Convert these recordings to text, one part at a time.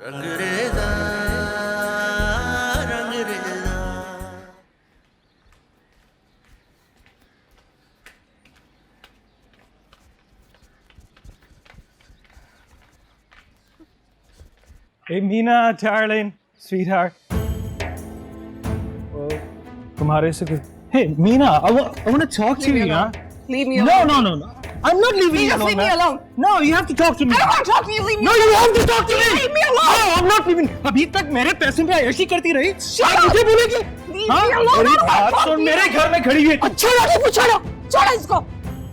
Rangreza Rangreza. Hey Meena, darling, sweetheart. Oh, तुम्हारे से कुछ. Hey Meena, I want to talk to you, yeah? Leave me alone. No. I'm not leaving you Just alone. leave me man. alone. No, you have to talk to me. I don't want to talk to you. Leave me No, alone. you have to talk to me. Leave me alone. No, I'm not leaving. अभी तक मेरे पैसे पे ऐसी करती रही. Shut up. मुझे बोलेगी. Leave me alone. I मेरी don't want to बात talk सुन, to you. मेरे घर में खड़ी हुई. छोड़ो नहीं छोड़ो छोड़ो इसको।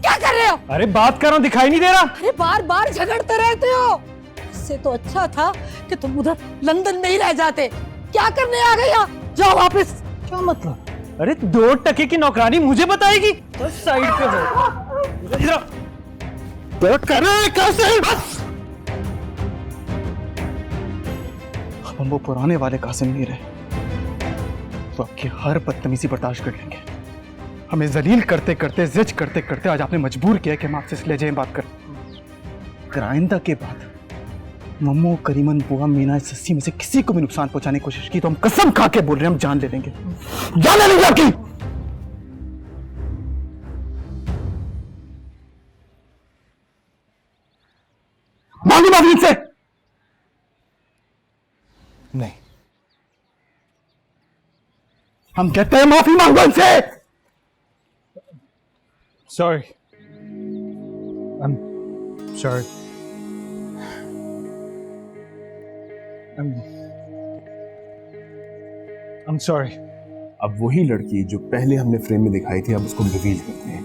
क्या कर रहे हो? अरे बात कर रहा हूँ, दिखाई नहीं दे रहा. अरे बार बार झगड़ते रहते हो। इससे तो अच्छा था कि तुम उधर लंदन में ही रह जाते। क्या करने आ गए यहाँ? जाओ वापस। क्या मतलब? अरे 2 टके की नौकरानी मुझे बताएगी? तो साइड पे हो. इधर बैठ कर कैसे? अब हम वो पुराने वाले कासिम नहीं रहे तो आपकी हर बदतमीजी बर्दाश्त कर लेंगे. हमें जलील करते करते जिद करते करते आज आपने मजबूर किया कि हम आपसे इस लहजे में बात करें. अगर आइंदा के बाद मम्मू, करीमन, बुआ, मीना, सस्सी में से किसी को भी नुकसान पहुंचाने की कोशिश की तो हम कसम खा के बोल रहे हैं, हम जान ले लेंगे. जान ले लेंगे आपकी. मांगी माफी इनसे. नहीं, हम कहते हैं माफी मांगो इनसे. Sorry. I'm sorry. I'm sorry. अब वही लड़की जो पहले हमने फ्रेम में दिखाई थी अब उसको रिवील करते हैं.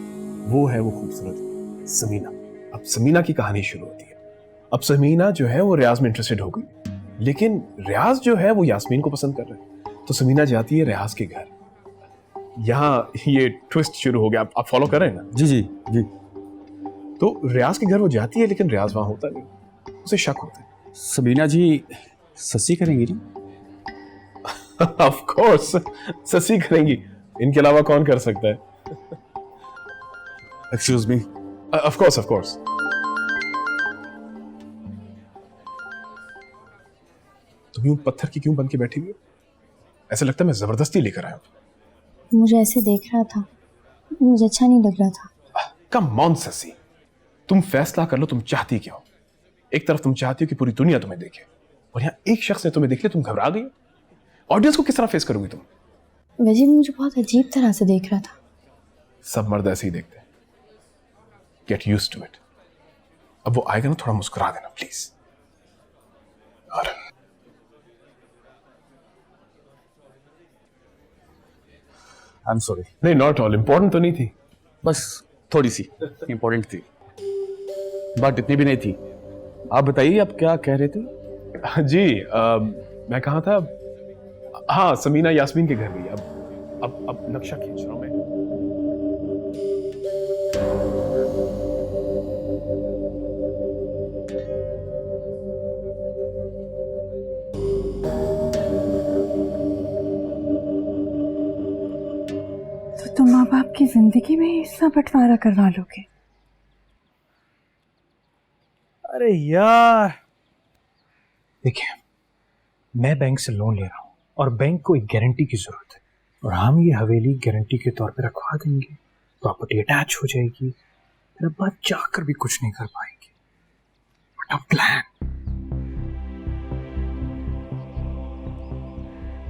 वो है वो खूबसूरत समीना. अब समीना की कहानी शुरू होती है. अब समीना जो है वो रियाज में इंटरेस्टेड हो गई, लेकिन रियाज जो है वो यास्मीन को पसंद कर रहा है. तो समीना जाती है रियाज के घर. यहाँ ये ट्विस्ट शुरू हो गया. आप फॉलो कर रहे हैं ना? जी. तो रियाज के घर वो जाती है लेकिन रियाज वहां होता नहीं. उसे शक होता है. सबीना जी सस्सी करेंगी जी. ऑफ कोर्स ससी करेंगी. इनके अलावा कौन कर सकता है? Excuse me. Of course. तुम यूं पत्थर की क्यों बन के बैठी हुई हो? ऐसा लगता है मैं जबरदस्ती लेकर आया हूं. मुझे ऐसे देख रहा था, मुझे अच्छा नहीं लग रहा था. कम ऑन ससी, तुम फैसला कर लो तुम चाहती क्या हो. एक तरफ तुम चाहती हो कि पूरी दुनिया तुम्हें देखे और यहाँ एक शख्स ने तुम्हें देख लिया, तुम घबरा गई. ऑडियंस को किस तरह फेस करोगी तुम? वैसे मुझे बहुत अजीब तरह से देख रहा था. सब मर्द ऐसे ही देखते हैं. Get used to it. अब वो आएगा ना, थोड़ा मुस्कुरा देना प्लीज. और आई एम सॉरी. नहीं, नॉट ऑल. इंपॉर्टेंट तो नहीं थी. बस थोड़ी सी इंपॉर्टेंट थी, बात इतनी भी नहीं थी. आप बताइए आप क्या कह रहे थे? जी मैं कहा था. हाँ, समीना यास्मीन के घर गई. अब नक्शा खींच रहा हूं मैं. तो तुम माँ बाप की जिंदगी में हिस्सा बंटवारा करवा लोगे? अरे यार देखिए, मैं बैंक से लोन ले रहा हूँ और बैंक को एक गारंटी की जरूरत है और हम ये हवेली गारंटी के तौर पे रखवा देंगे. प्रॉपर्टी अटैच हो जाएगी, फिर अब बात चाहकर भी कुछ नहीं कर पाएंगे. What a plan.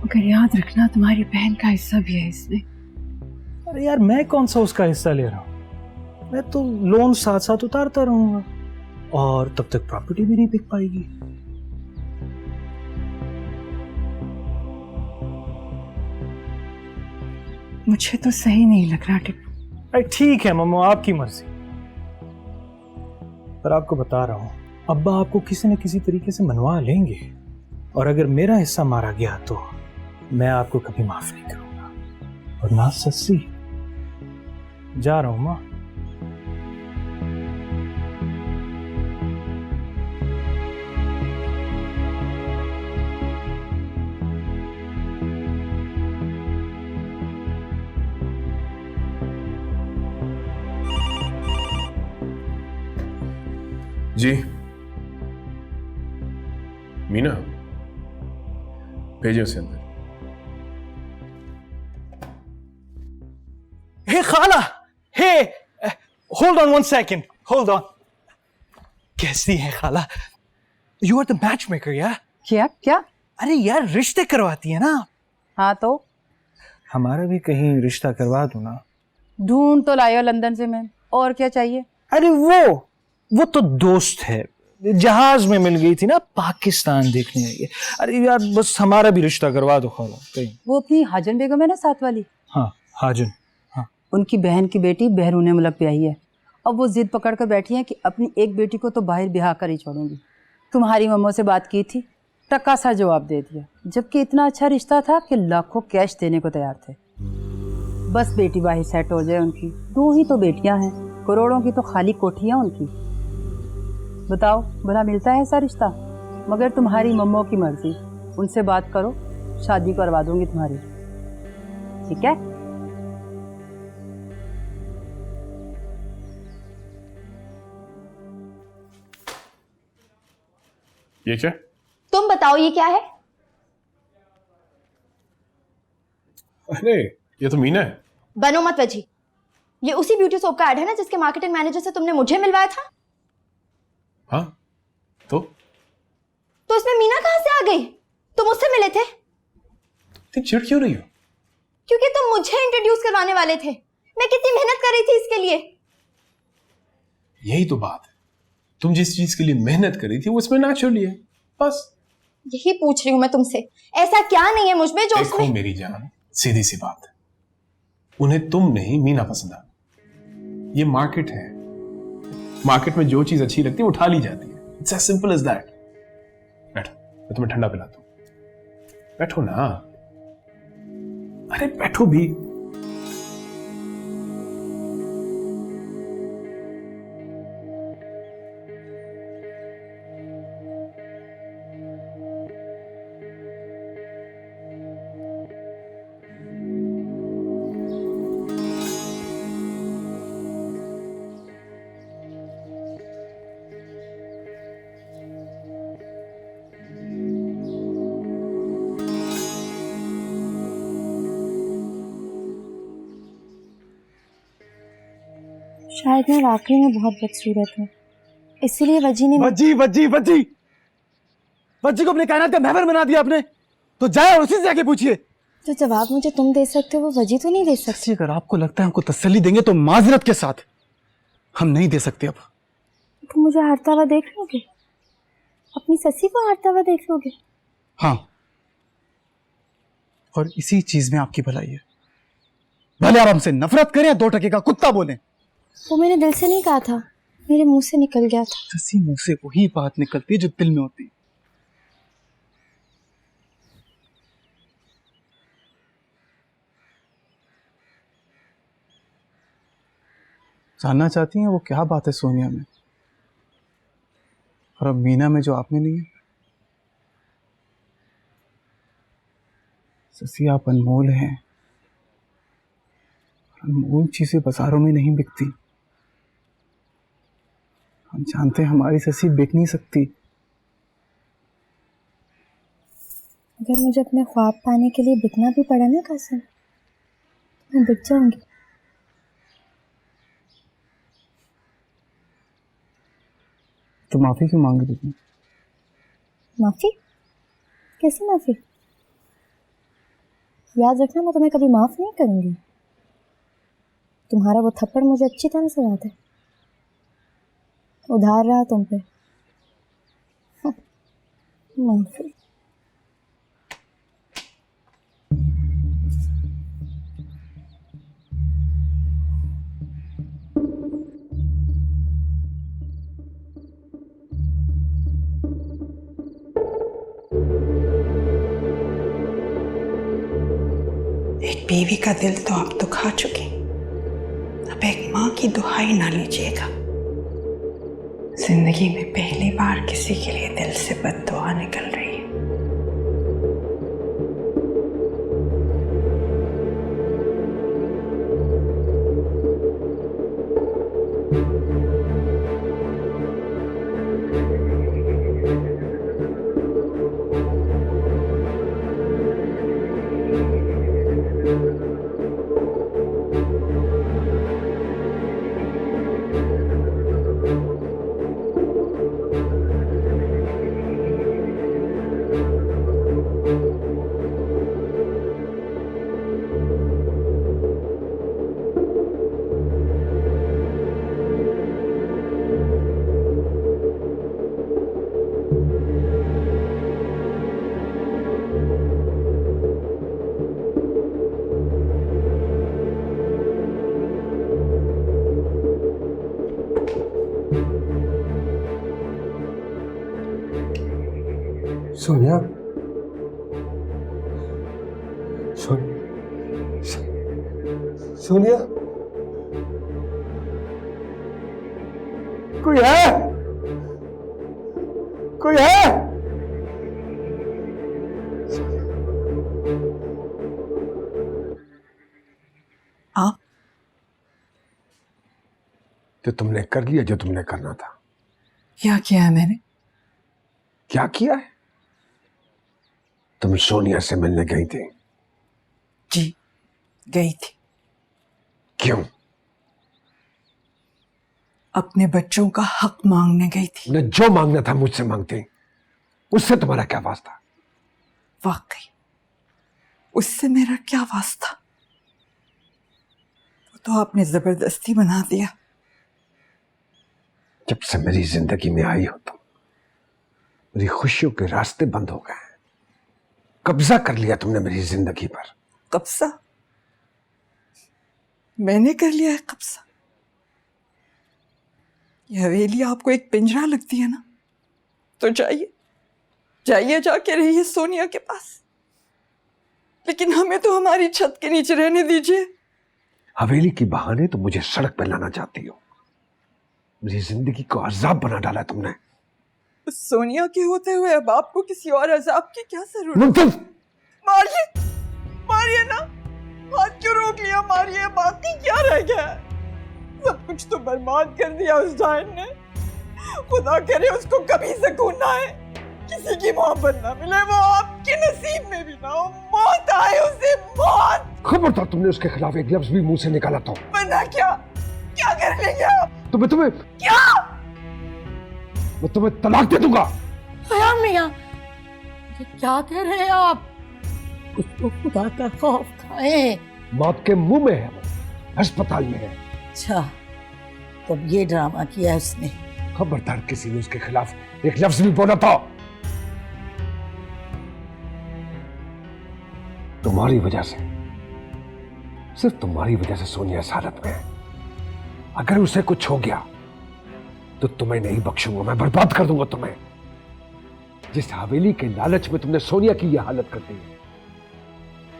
मगर याद रखना तुम्हारी बहन का हिस्सा भी है इसमें. अरे यार, मैं कौन सा उसका हिस्सा ले रहा हूँ? मैं तो लोन साथ साथ उतारता रहूंगा और तब तक प्रॉपर्टी भी नहीं बिक पाएगी. मुझे तो सही नहीं लग रहा टिप्पू. अरे ठीक है मम्मा, आपकी मर्जी. पर आपको बता रहा हूँ, अब्बा आपको किसी न किसी तरीके से मनवा लेंगे और अगर मेरा हिस्सा मारा गया तो मैं आपको कभी माफ नहीं करूंगा. और ना सस्सी, जा रहा हूं माँ. जी मीना, भेजे उसे अंदर। Hey खाला, hey, hold on 1 second, hold on. कैसी है खाला? You are the matchmaker, yeah? क्या क्या? अरे यार रिश्ते करवाती है ना? हाँ तो हमारा भी कहीं रिश्ता करवा दो ना। ढूंढ तो लाया लंदन से मैं, और क्या चाहिए? अरे वो तो दोस्त है, जहाज में मिल गई थी ना, पाकिस्तान देखने आई है। अरे यार बस हमारा भी रिश्ता करवा दो खाला कहीं। वो अपनी हाजन बेगम है ना साथ वाली, हाँ हाजन, हाँ। उनकी बहन की बेटी बहरून मुल्क पे आई है। अब वो जिद पकड़ कर बैठी है कि अपनी एक बेटी को तो बाहर ब्याह कर ही छोड़ूंगी। तुम्हारी मम्मो से बात की थी, टक्का सा जवाब दे दिया, जबकि इतना अच्छा रिश्ता था कि लाखों कैश देने को तैयार थे। बस बेटी बाहर सेट हो जाए उनकी। 2 ही तो बेटियां हैं, करोड़ों की तो खाली कोठियां उनकी। बताओ भला मिलता है ऐसा रिश्ता? मगर तुम्हारी मम्मो की मर्जी, उनसे बात करो, शादी करवा दूंगी तुम्हारी, ठीक है? ये क्या? तुम बताओ ये क्या है? अरे ये तो मीना है। बनो मत वजी। ये उसी ब्यूटी सोप का ऐड है ना जिसके मार्केटिंग मैनेजर से तुमने मुझे मिलवाया था? हाँ तो इसमें मीना कहाँ से आ गई? तुम उससे मिले थे? तुम चिढ़ क्यों रही हो? क्योंकि तुम मुझे इंट्रोड्यूस करवाने वाले थे। मैं कितनी मेहनत कर रही थी इसके लिए। यही तो बात है, तुम जिस चीज के लिए मेहनत कर रही थी वो इसमें नेचुरली है, बस यही पूछ रही हूँ मैं तुमसे। ऐसा क्या नहीं है मुझ में जो देखो उसमें... मेरी जान, सीधी सी बात है, उन्हें तुम नहीं मीना पसंद आ। ये मार्केट है, मार्केट में जो चीज अच्छी लगती है वो उठा ली जाती है। It's as simple as that. बैठो, मैं तुम्हें ठंडा पिलाता हूं। बैठो ना, अरे बैठो भी। शायद मैं वाकई में बहुत बदसूरत हूँ, इसीलिए वजी ने... वज्जी वज्जी वज्जी वज्जी को अपने कायनात का महवर बना दिया आपने, तो जाए और उसी से जाके पूछिए। तो जवाब मुझे तुम दे सकते हो, वो वजी तो नहीं दे सकती। अगर आपको लगता है हमको तसल्ली देंगे तो माजरत के साथ हम नहीं दे सकते। अब तुम मुझे हारता हुआ देख लोगे? अपनी ससी को हारता हुआ देख लोगे? हाँ, और इसी चीज में आपकी भलाई है। भले आप हमसे नफरत करें या 2 टके का कुत्ता बोलें। वो मैंने दिल से नहीं कहा था, मेरे मुंह से निकल गया था। ससी मुंह से वही बात निकलती है जो दिल में होती है। जानना चाहती हैं वो क्या बात है सोनिया में और अब मीना में जो आप में नहीं है? ससी आप अनमोल हैं, अनमोल चीजें बाजारों में नहीं बिकती। हम जानते हैं हमारी ससी बिक नहीं सकती। अगर मुझे अपने ख्वाब पाने के लिए बिकना भी पड़ा ना कासिम, मैं बिक जाऊंगी। तो माफी क्यों मांग रही थी? माफी? कैसी माफी? याद रखना, मैं तुम्हें कभी माफ नहीं करूंगी। तुम्हारा वो थप्पड़ मुझे अच्छी तरह से याद है, उधार रहा तुम पे। माफी? एक बीवी का दिल तो आप दुखा चुकी, अब एक माँ की दुहाई ना लीजिएगा। जिंदगी में पहली बार किसी के लिए दिल से बद्दुआ निकल रही है। सोनिया सोनिया कोई है? कोई है? आप तो तुमने कर लिया जो तुमने करना था। क्या किया है मैंने? क्या किया है? तुम सोनिया से मिलने गई थी। जी गई थी। क्यों? अपने बच्चों का हक मांगने गई थी। तुमने जो मांगना था मुझसे मांगती, उससे तुम्हारा क्या वास्ता? वाकई उससे मेरा क्या वास्ता? वो तो आपने जबरदस्ती बना दिया। जब से मेरी जिंदगी में आई हो तुम, मेरी खुशियों के रास्ते बंद हो गए। कब्जा कर लिया तुमने मेरी जिंदगी पर। कब्जा? मैंने कर लिया है कब्जा? ये हवेली आपको एक पिंजरा लगती है ना, तो जाइए जाइए जाके रहिए सोनिया के पास, लेकिन हमें तो हमारी छत के नीचे रहने दीजिए। हवेली की बहाने तो मुझे सड़क पर लाना चाहती हो। मेरी जिंदगी को अजाब बना डाला तुमने। उस सोनिया के होते हुए अब आपको किसी और अजाब की क्या जरूरत? मुमताज! मारिए मारिए ना, हाथ क्यों रोक लिया? मारिए, बाकी क्या रह गया? सब कुछ तो बर्बाद कर दिया उस जान ने। खुदा करे उसको कभी सुकून ना आए, किसी की मोहब्बत ना मिले, वो आपके नसीब में भी ना हो, मौत आए उसे, मौत। खबरदार तुमने उसके खिलाफ एक लफ्ज भी मुंह से निकाला तो वरना क्या क्या कर लेंगे आप? तुम्हें क्या? मैं तुम्हें तलाक दे दूंगा। खयाम मियां, ये क्या कह रहे हैं आप? उसको खुदा का खौफ खाए। मौत के मुंह में है, वो अस्पताल में है। अच्छा, तब ये ड्रामा किया है उसने। खबरदार किसी ने उसके खिलाफ एक लफ्ज भी बोला था। तुम्हारी वजह से, सिर्फ तुम्हारी वजह से सोनिया इस हालत में है। अगर उसे कुछ हो गया तो तुम्हें नहीं बख्शूंगा, मैं बर्बाद कर दूंगा तुम्हें। जिस हवेली के लालच में तुमने सोनिया की यह हालत कर दी है,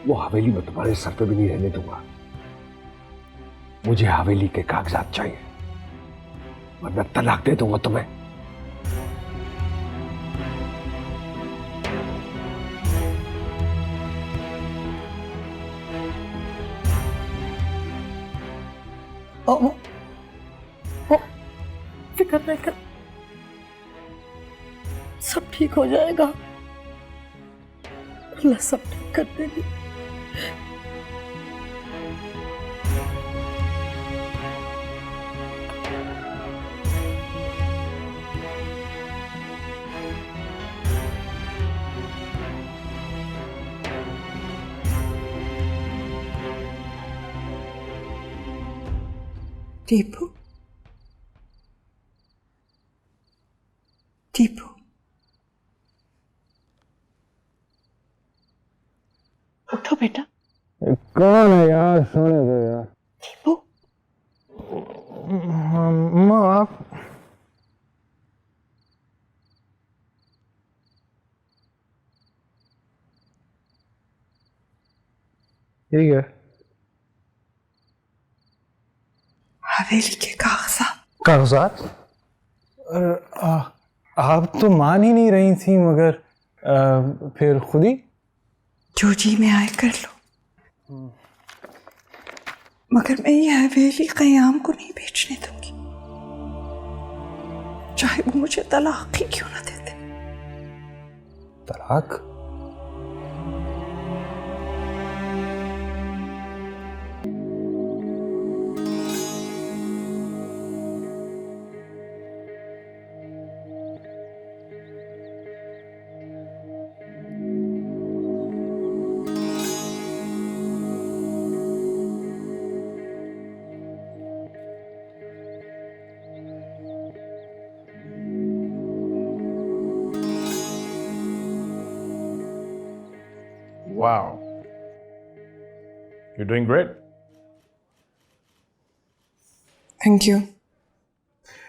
वो हवेली में तुम्हारे सर पे भी नहीं रहने दूंगा। मुझे हवेली के कागजात चाहिए, वरना तलाक दे दूंगा तुम्हें। ओ, फिक्र नहीं कर, सब ठीक हो जाएगा। अल्लाह सब ठीक कर देगी। टीपू, टीपू, उठो बेटा। कौन है यार? सोने दो यार। टीपू, अम्मा आप ठीक है। हवेली के कागजात। कागजात? आप तो मान ही नहीं रही थी, मगर फिर खुद ही? जो जी में आए कर लो, मगर मैं ये हवेली क़याम को नहीं बेचने दूंगी, चाहे वो मुझे तलाक ही क्यों ना देते। तलाक? Wow. You're doing great. Thank you.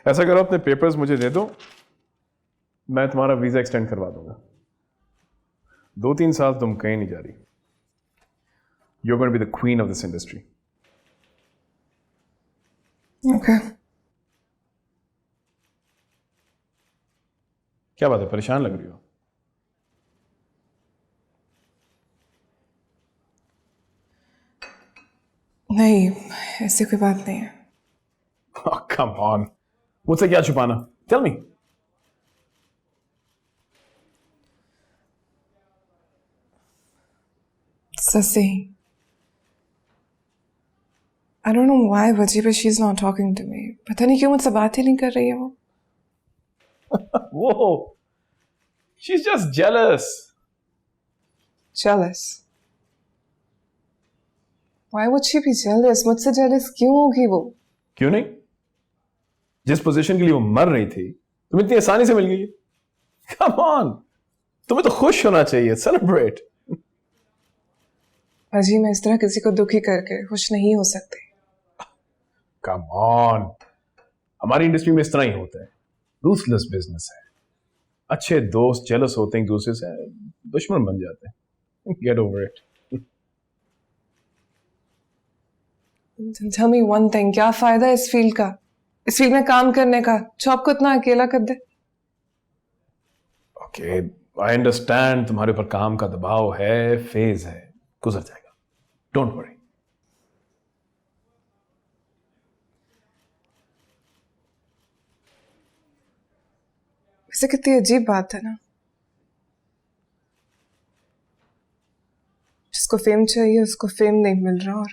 ऐसा करो, अपने पेपर्स मुझे दे दो, मैं तुम्हारा वीजा एक्सटेंड करवा दूंगा। 2-3 साल तुम कहीं नहीं जा रही. You're going to be the queen of this industry. Okay. क्या बात है, परेशान लग रही हो? नहीं, ऐसी कोई बात नहीं है. Oh, come on. मुझसे क्या छुपाना? Tell me. Sasi. I don't know why वजी but she's not talking to me. पता नहीं क्यों मुझसे बात ही नहीं कर रही है वो. Whoa. She's just jealous. Jealous. Why would she be jealous? मुझसे jealous क्यों होगी वो? क्यों नहीं? जिस पोजीशन के लिए वो मर रही थी, तुम इतनी आसानी से मिल गई. Come on. तुम्हें तो खुश होना चाहिए. Celebrate. अजी मैं इस तरह किसी को दुखी करके खुश नहीं हो सकती. Come on. हमारी इंडस्ट्री में इस तरह ही होता है. Ruthless business है. अच्छे दोस्त जेलस होते हैं एक दूसरे से, दुश्मन बन जाते हैं. Get over it. Tell me one thing, क्या फायदा इस फील्ड का, इस फील्ड में काम करने का, जो आपको इतना अकेला कर दे. Okay, I understand तुम्हारे ऊपर काम का दबाव है, फेज है, गुजर जाएगा. Don't worry. वैसे कितनी अजीब बात है ना, जिसको फेम चाहिए उसको फेम नहीं मिल रहा और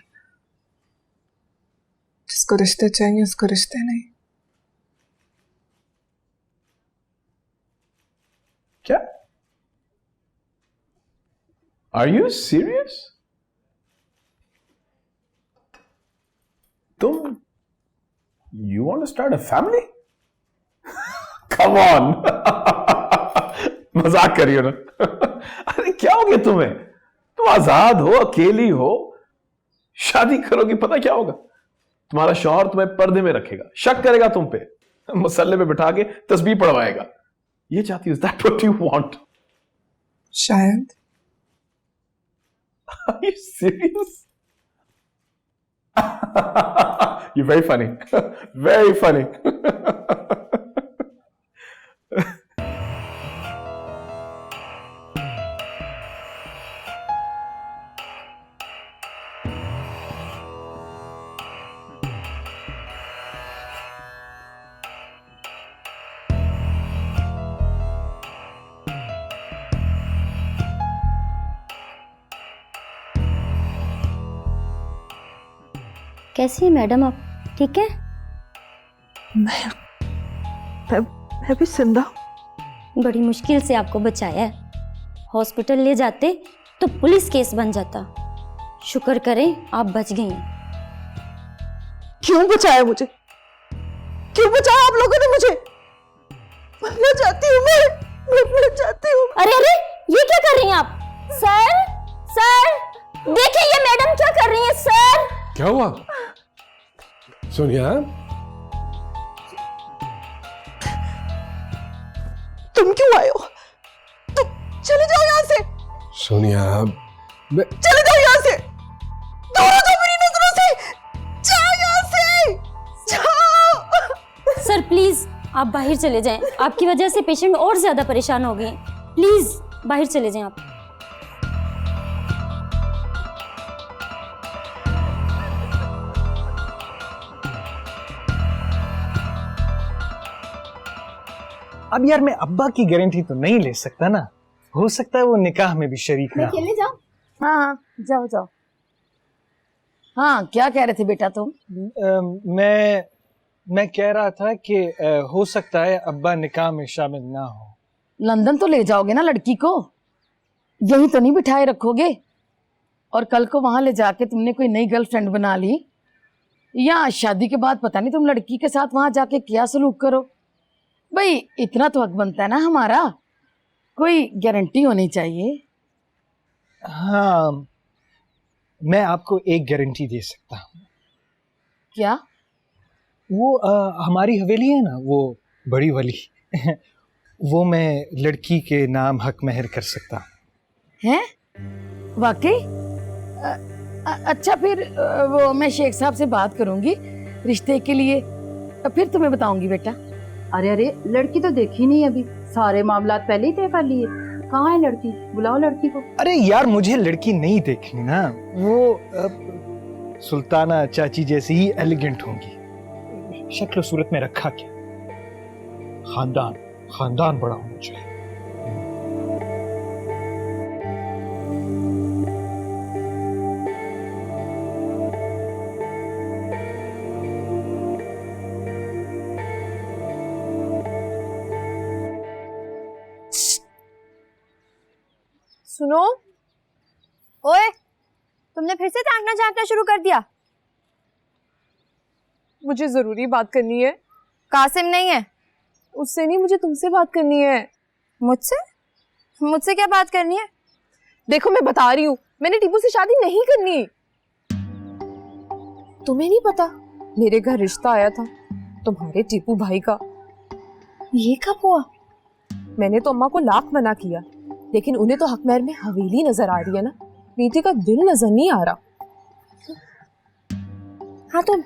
जिसको रिश्ते चाहिए उसको रिश्ते नहीं. क्या? Are you serious? तुम You want to start a family? Come on. मजाक करियो ना. अरे क्या हो गया तुम्हें? तुम आजाद हो, अकेली हो, शादी करोगी, पता क्या होगा? तुम्हारा शौहर तुम्हें पर्दे में रखेगा, शक करेगा तुम पे, मुसल्ले पे बिठा के तस्बीह पढ़वाएगा. ये चाहती हो? Is that what you want? शायद. Are you serious? You're very funny. Very funny. कैसी है मैडम आप? ठीक है? मैं भी जिंदा हूं. बड़ी मुश्किल से आपको बचाया है. हॉस्पिटल ले जाते तो पुलिस केस बन जाता. शुक्र करें आप बच गई हैं. क्यों बचाया मुझे? क्यों बचाया आप लोगों ने मुझे? मरना चाहती हूँ मैं, मरना चाहती हूँ. अरे अरे ये क्या कर रही हैं आप? सर सर देखिए ये मैडम क्या कर रही हैं. सर क्या हुआ? सोनिया, तुम क्यों आए हो? तुम चले जाओ यहाँ से. सोनिया, मैं चले जाओ यहाँ से. दूर हो जाओ मेरी नजरों से. जाओ यहाँ से. जाओ. सर प्लीज आप बाहर चले जाएं. आपकी वजह से पेशेंट और ज्यादा परेशान हो गए. प्लीज बाहर चले जाएं आप. अब यार मैं अब्बा की गारंटी तो नहीं ले सकता ना. हो सकता है वो निकाह में भी शरीक ना हो. खेलने जाओ. हाँ जाओ जाओ. हाँ क्या कह रहे थे बेटा तुम? मैं कह रहा था कि हो सकता है अब्बा निकाह में शामिल ना हो. लंदन तो ले जाओगे ना लड़की को, यही तो नहीं बिठाए रखोगे? और कल को वहां ले जाके तुमने कोई नई गर्लफ्रेंड बना ली, या शादी के बाद पता नहीं तुम लड़की के साथ वहां जाके क्या सलूक करो. भाई इतना तो हक बनता है ना हमारा, कोई गारंटी होनी चाहिए. हाँ मैं आपको एक गारंटी दे सकता हूँ. क्या? वो हमारी हवेली है ना, वो बड़ी वाली वो मैं लड़की के नाम हक महर कर सकता हूँ. हैं? वाकई? अच्छा फिर वो मैं शेख साहब से बात करूंगी रिश्ते के लिए, फिर तुम्हें बताऊंगी बेटा। अरे अरे, लड़की तो देखी नहीं अभी, सारे मामला पहले ही तय कर लिए। कहाँ है लड़की? बुलाओ लड़की को। अरे यार मुझे लड़की नहीं देखनी ना, वो सुल्ताना चाची जैसी ही एलिगेंट होंगी। शक्ल सूरत में रखा क्या, खानदान खानदान बड़ा होना चाहिए। सुनो, ओए, तुमने फिर से ताकना झांकना शुरू कर दिया। मुझे जरूरी बात करनी है। कासिम नहीं है। उससे नहीं, मुझे तुमसे बात करनी है। मुझसे? मुझसे क्या बात करनी है? देखो मैं बता रही हूँ, मैंने टीपू से शादी नहीं करनी। तुम्हें नहीं पता, मेरे घर रिश्ता आया था तुम्हारे टीपू भाई का। ये कब हुआ? मैंने तो अम्मा को लाख मना किया, लेकिन उन्हें तो हकमहर में हवेली नजर आ रही है ना, बेटी का दिल नजर नहीं आ रहा। हाँ तो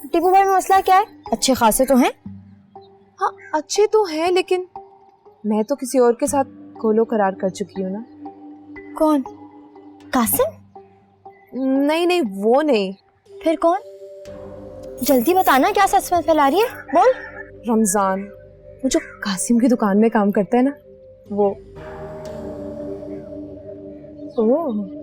टीपू भाई में मसला क्या है? अच्छे खासे तो हैं। हाँ अच्छे तो हैं, लेकिन मैं तो किसी और के साथ कोलो करार कर चुकी हूँ ना। कौन? कासिम? नहीं नहीं, वो नहीं। फिर कौन? जल्दी बताना, क्या सस्पेंस फैला रही है, बोल। रमजान, वो जो कासिम की दुकान में काम करता है ना, वो। ओह,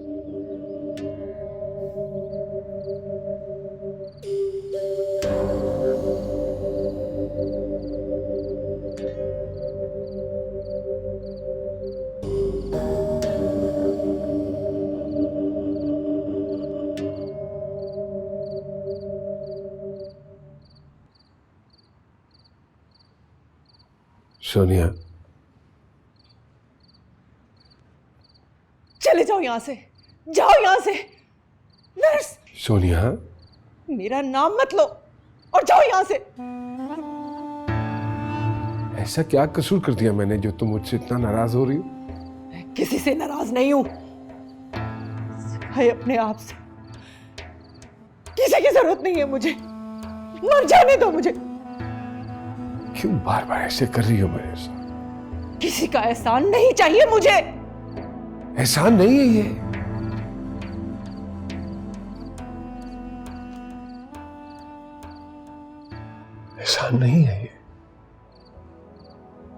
सोनिया, चले जाओ यहाँ से, जाओ यहाँ से। नर्स, सोनिया, मेरा नाम मत लो और जाओ यहाँ से। ऐसा क्या कसूर कर दिया मैंने जो तुम मुझसे इतना नाराज हो रही हो? मैं किसी से नाराज नहीं हूं, सिवाय अपने आप से। किसी की जरूरत नहीं है मुझे, मर जाने दो मुझे। क्यों बार बार ऐसे कर रही हो मेरे साथ? किसी का एहसान नहीं चाहिए मुझे। एहसान नहीं है ये। एहसान नहीं है ये।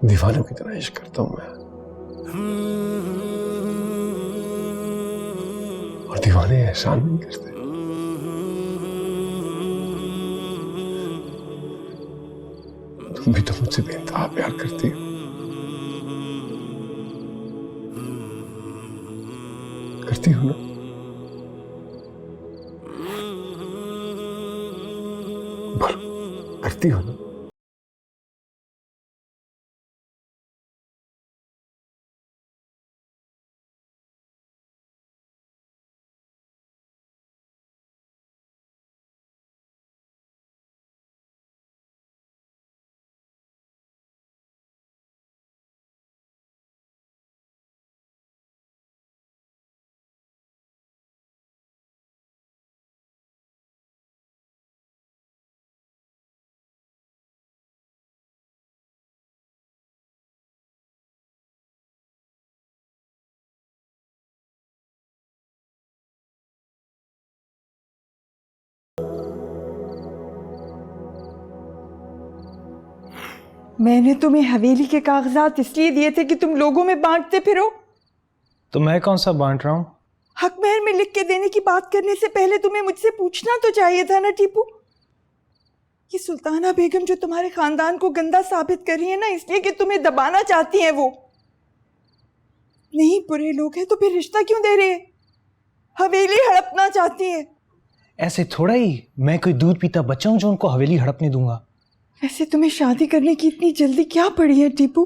दीवानों की तरह इश्क करता हूं मैं, और दीवाने एहसान नहीं करते। तुम भी तो मुझसे बेइंतहा प्यार करती हो, करती हो ना? बोलो, करती हो ना? मैंने तुम्हें हवेली के कागजात इसलिए दिए थे कि तुम लोगों में बांटते फिरो। तो मैं कौन सा बांट रहा हूं? हकमहर में लिख के देने की बात करने से पहले तुम्हें मुझसे पूछना तो चाहिए था ना टीपू। ये सुल्ताना बेगम जो तुम्हारे खानदान को गंदा साबित कर रही है ना, इसलिए कि तुम्हें दबाना चाहती हैं। वो नहीं बुरे लोग हैं तो फिर रिश्ता क्यों दे रहे हैं? हवेली हड़पना चाहती है। ऐसे थोड़ा ही मैं कोई दूध पीता बच्चा हूं जो उनको हवेली हड़पने दूंगा। वैसे तुम्हें शादी करने की इतनी जल्दी क्या पड़ी है टीपू?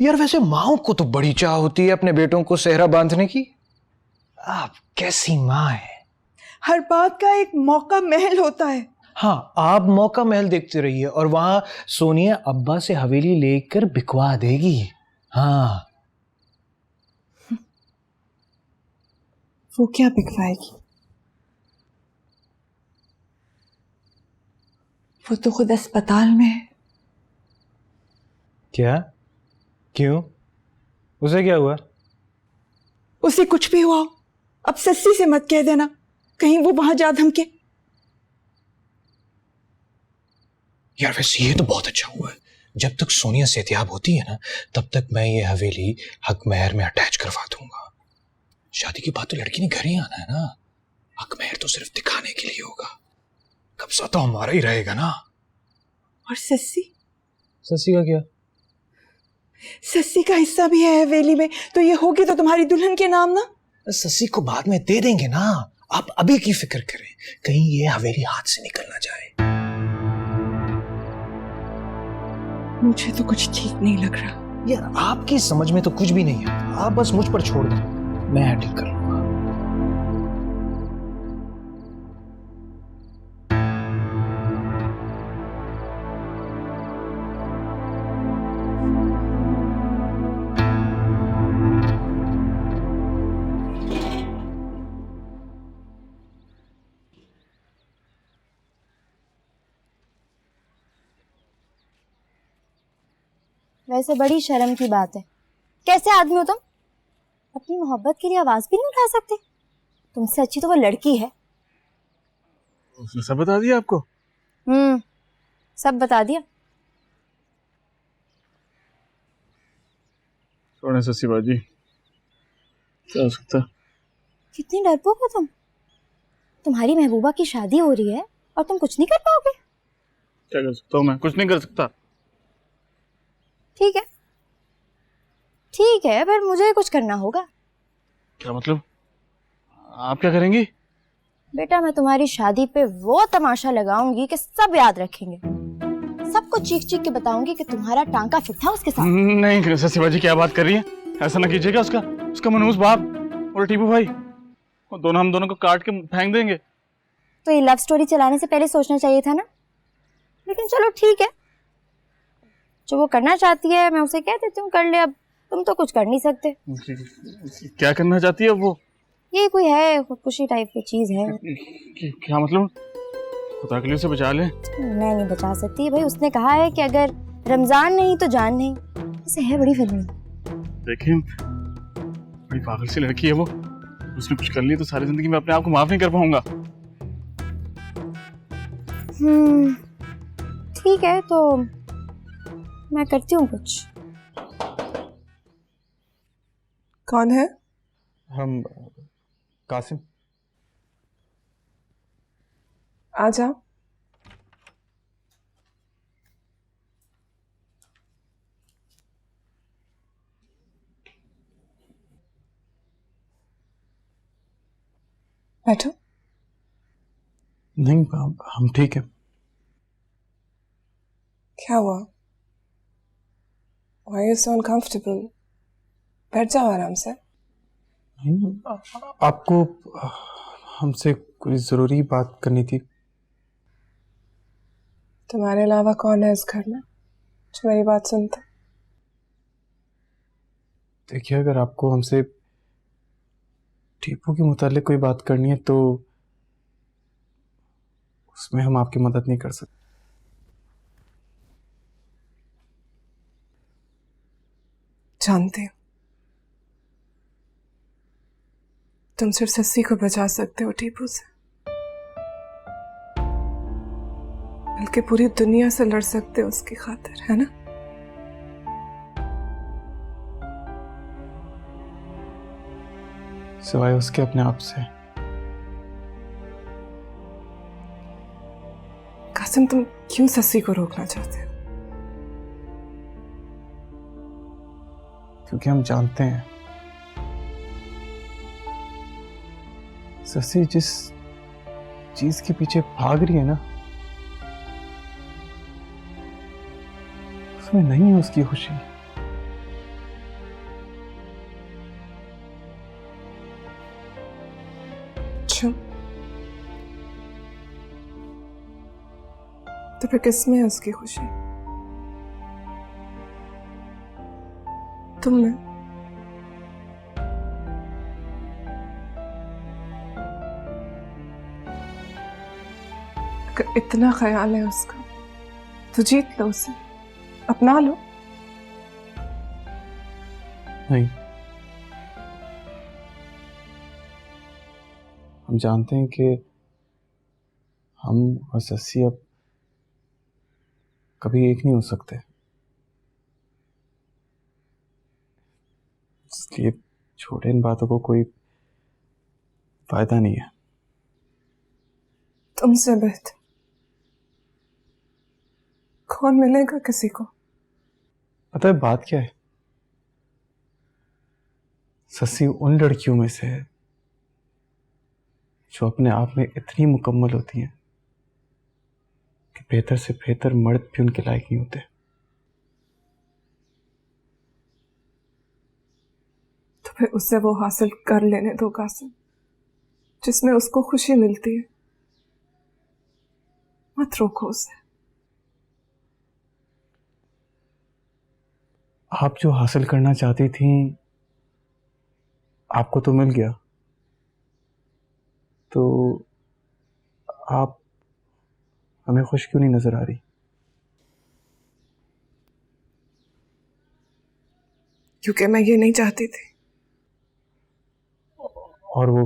यार वैसे माओ को तो बड़ी चाह होती है अपने बेटों को सेहरा बांधने की। आप कैसी माँ है। हर बात का एक मौका महल होता है। हाँ, आप मौका महल देखते रहिए और वहां सोनिया अब्बा से हवेली लेकर बिकवा देगी। हाँ वो क्या बिकवाएगी? वो तो खुद अस्पताल में है। क्या? क्यों? उसे क्या हुआ? उसे कुछ भी हुआ हो, अब सस्सी से मत कह देना, कहीं वो वहां जा धमके। यार वैसे ये तो बहुत अच्छा हुआ है। जब तक सोनिया सेहतियाब होती है ना, तब तक मैं ये हवेली हक महर में अटैच करवा दूंगा। शादी के बाद तो लड़की ने घर ही आना है ना। हक महर तो सिर्फ दिखाने के लिए होगा, कब्जा तो हमारा ही रहेगा ना। और सस्सी? सस्सी का क्या? सस्सी का हिस्सा भी है हवेली में, तो ये होगी तो तुम्हारी दुल्हन के नाम ना। सस्सी को बाद में दे देंगे ना, आप अभी की फिक्र करें, कहीं ये हवेली हाथ से निकल ना जाए। मुझे तो कुछ ठीक नहीं लग रहा। यार आपकी समझ में तो कुछ भी नहीं है, आप बस मुझ पर छोड़ दें, मैं हैंडल कर लूंगा। वैसे बड़ी शर्म की बात है, कैसे आदमी हो तुम? अपनी मोहब्बत के लिए आवाज भी नहीं उठा सकते? तुमसे अच्छी तो वो लड़की है। उसने सब बता दिया आपको? सब बता दिया। छोड़े सस्सी बाजी, क्या हो सकता है? कितनी डरपोक हो तुम। तुम्हारी महबूबा की शादी हो रही है और तुम कुछ नहीं कर पाओगे? क्या कर सकता हूँ मैं? कुछ नहीं कर सकता। ठीक है, ठीक है, पर मुझे कुछ करना होगा। क्या मतलब? आप क्या करेंगी? बेटा मैं तुम्हारी शादी पे वो तमाशा लगाऊंगी कि सब याद रखेंगे। सबको चीख चीख के बताऊंगी कि तुम्हारा टांका फिट था उसके साथ। नहीं सस्सी बाजी, क्या बात कर रही है? ऐसा ना कीजिएगा। उसका मनहूस बाप और टीपू भाई, वो हम दोनों को काट के फेंक देंगे। तो ये लव स्टोरी चलाने से पहले सोचना चाहिए था ना। लेकिन चलो ठीक है, जो वो करना चाहती है मैं उसे कह देती हूँ कर ले, अब तुम तो कुछ कर नहीं सकते। क्या करना चाहती है वो? ये कोई है खुदकुशी टाइप की चीज है। क्या मतलब? खुदा के लिए उसे बचा ले। मैं नहीं बचा सकती भाई, उसने कहा है कि अगर रमजान नहीं तो जान नहीं। इसे है बड़ी फिल्म। देखिए बड़ी पागल सी लड़की है वो, उसने कुछ कर लिया तो सारी जिंदगी में अपने आप को माफ नहीं कर पाऊंगा। ठीक है तो मैं करती हूँ कुछ। कौन है? हम कासिम। आ जाओ। बैठो। नहीं हम ठीक है। क्या हुआ? Why are you so uncomfortable? बैठ जाओ आराम से। नहीं, आपको हमसे कोई जरूरी बात करनी थी। तुम्हारे अलावा कौन है इस घर में जो मेरी बात सुनता? देखिए अगर आपको हमसे टीपू के मुतालिक कोई बात करनी है तो उसमें हम आपकी मदद नहीं कर सकते। जानते हो तुम सिर्फ सस्सी को बचा सकते हो टीपू से, बल्कि पूरी दुनिया से लड़ सकते हो उसकी खातिर, है ना? सिवाय उसके अपने आप से। कासिम तुम क्यों सस्सी को रोकना चाहते हो? क्योंकि हम जानते हैं सस्सी जिस चीज के पीछे भाग रही है ना, उसमें नहीं है उसकी खुशी। अच्छा तो फिर किसमें है उसकी खुशी? तुम में? अगर इतना ख्याल है उसका तो जीत लो उसे, अपना लो। नहीं, हम जानते हैं कि हम और सस्सी अब कभी एक नहीं हो सकते, इसलिए छोटे इन बातों को कोई फायदा नहीं है। तुमसे बेहतर कौन मिलेगा किसी को? पता है बात क्या है? सस्सी उन लड़कियों में से है जो अपने आप में इतनी मुकम्मल होती हैं कि बेहतर से बेहतर मर्द भी उनके लायक नहीं होते। तो फिर उससे वो हासिल कर लेने दो कासिम, जिसमें उसको खुशी मिलती है। मत रोको उसे। आप जो हासिल करना चाहती थी आपको तो मिल गया, तो आप हमें खुश क्यों नहीं नजर आ रही? क्योंकि मैं ये नहीं चाहती थी। और वो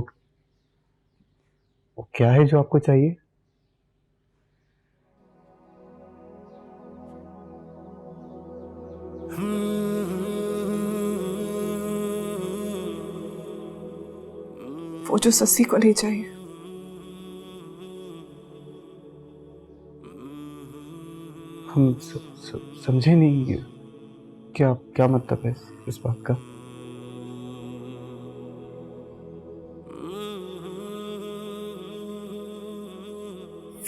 क्या है जो आपको चाहिए? वो जो सस्सी को नहीं चाहिए। हम समझे नहीं, क्या क्या मतलब है इस बात का?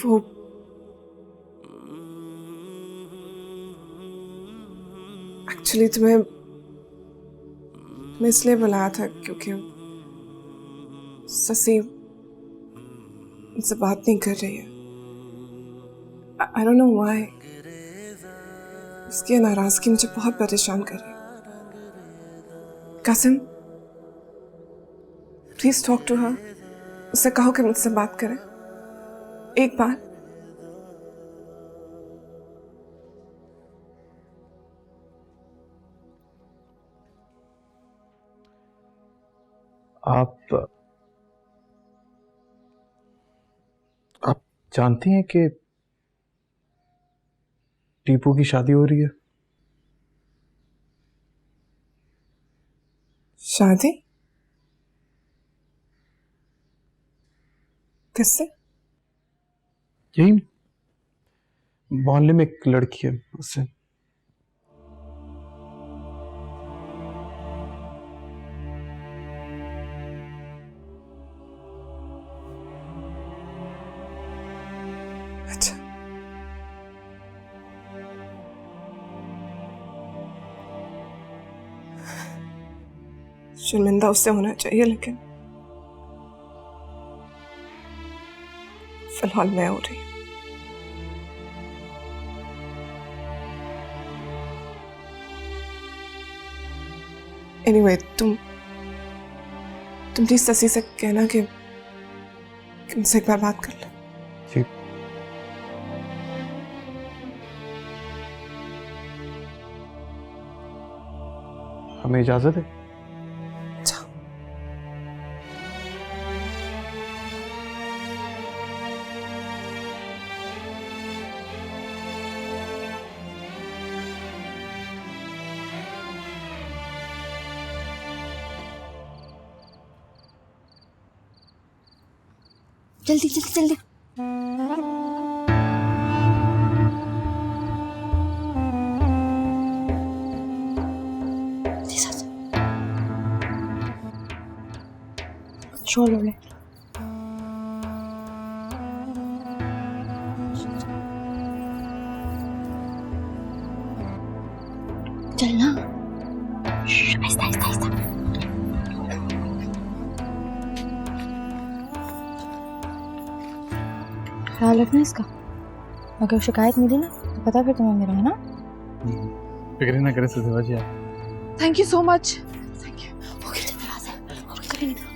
वो एक्चुअली तुम्हें इसलिए बुलाया था क्योंकि ससी मुझसे बात नहीं कर रही है। I don't know why. उसकी नाराजगी मुझे बहुत परेशान कर रही है। Qasim, please talk to her. उससे कहो कि मुझसे बात करे एक बार। आप जानती हैं कि टीपू की शादी हो रही है? शादी? किससे? यही मोहल्ले में एक लड़की है, उससे। अच्छा, शर्मिंदा उससे होना चाहिए, लेकिन फिलहाल मैं हो रही हूँ। एनीवे, तुम प्लीज ससी से कहना कि मुझसे एक बार बात कर लो। जी। हमें इजाजत है? जल्दी जल्दी जल्दी। छोड़ लो। चलना। आहिस्ता आहिस्ता आहिस्ता। ख्याल रखना इसका। अगर शिकायत मिली ना तो पता फिर तुम्हें मेरा, है ना? फिक्र ना करे सुधीवा जी आप। Thank you so much. Thank you. वो कितने नाराज है और करेंगे।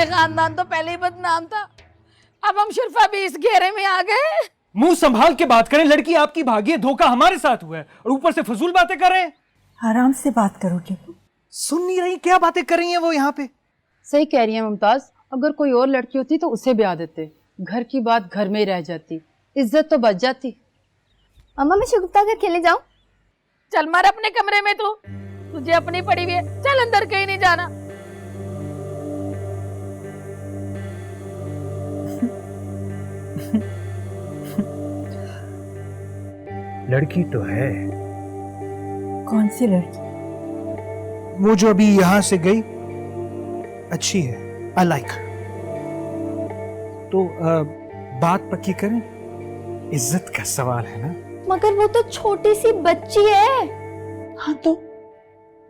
ये खानदान तो पहले ही बदनाम था, अब हम शिरफा भी इस घेरे में आ गए। मुंह संभाल के बात करें, लड़की आपकी भागी है, धोखा हमारे साथ हुआ है और ऊपर से फजूल बातें कर रहे हैं। आराम से बात करो टीपू। सुन नहीं रही क्या बातें कर रही हैं वो यहाँ पे? सही कह रही है मुमताज, अगर कोई और लड़की होती तो उसे ब्याह देते, घर की बात घर में ही रह जाती, इज्जत तो बच जाती। अम्मा मैं शगुफ्ता घर खेलने जाऊं? चल मार अपने कमरे में, तू तुझे अपनी पड़ी हुई है, चल अंदर कहीं नहीं जाना। लड़की तो है। कौन सी लड़की? वो जो अभी यहाँ से गई, अच्छी है, आई लाइक। तो बात पक्की करें, इज्जत का सवाल है ना। मगर वो तो छोटी सी बच्ची है। हाँ तो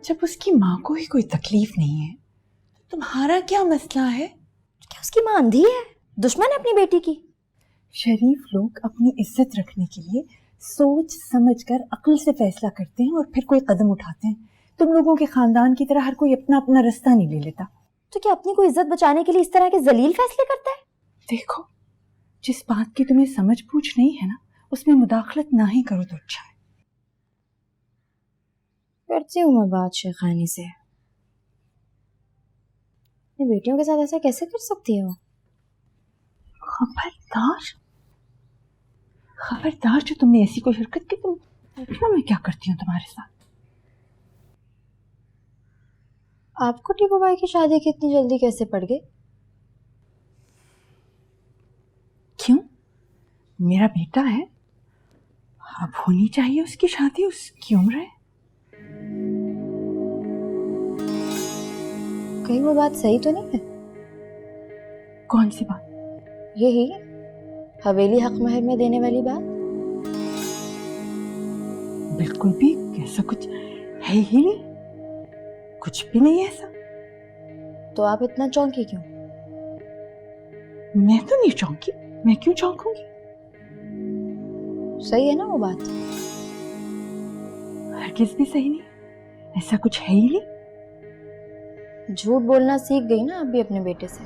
जब उसकी माँ को ही कोई तकलीफ नहीं है तो तुम्हारा क्या मसला है? क्या उसकी माँ अंधी है, दुश्मन है अपनी बेटी की? शरीफ लोग अपनी इज्जत रखने के लिए सोच समझ कर अक्ल से फैसला करते हैं और फिर कोई कदम उठाते हैं। तुम लोगों के खानदान की तरह हर कोई अपना अपना रास्ता नहीं ले लेता। तो क्या अपनी कोई इज्जत बचाने के लिए इस तरह के जलील फैसले करता है? देखो, जिस बात की तुम्हें समझ बूझ नहीं है ना, उसमें मुदाखलत ना ही करो तो अच्छा है। करती हूँ मैं बात शेखानी से। अपनी बेटियों के साथ ऐसा कैसे कर सकती हो? खबरदार, खबरदार, जो तुमने ऐसी कोई हरकत की, तुम देखना मैं क्या करती हूँ तुम्हारे साथ। आपको टीपू भाई की शादी की इतनी जल्दी कैसे पड़ गई? क्यों? मेरा बेटा है, अब होनी चाहिए उसकी शादी, उसकी उम्र है। कहीं वो बात सही तो नहीं है? कौन सी बात? यही हवेली हक महर में देने वाली बात। बिल्कुल भी ऐसा कुछ है ही नहीं, कुछ भी नहीं है ऐसा। तो आप इतना चौंकी क्यों? मैं तो नहीं चौंकी, मैं क्यों चौंकूंगी? सही है ना वो बात? हरगिज़ भी सही नहीं, ऐसा कुछ है ही नहीं। झूठ बोलना सीख गई ना आप भी अपने बेटे से।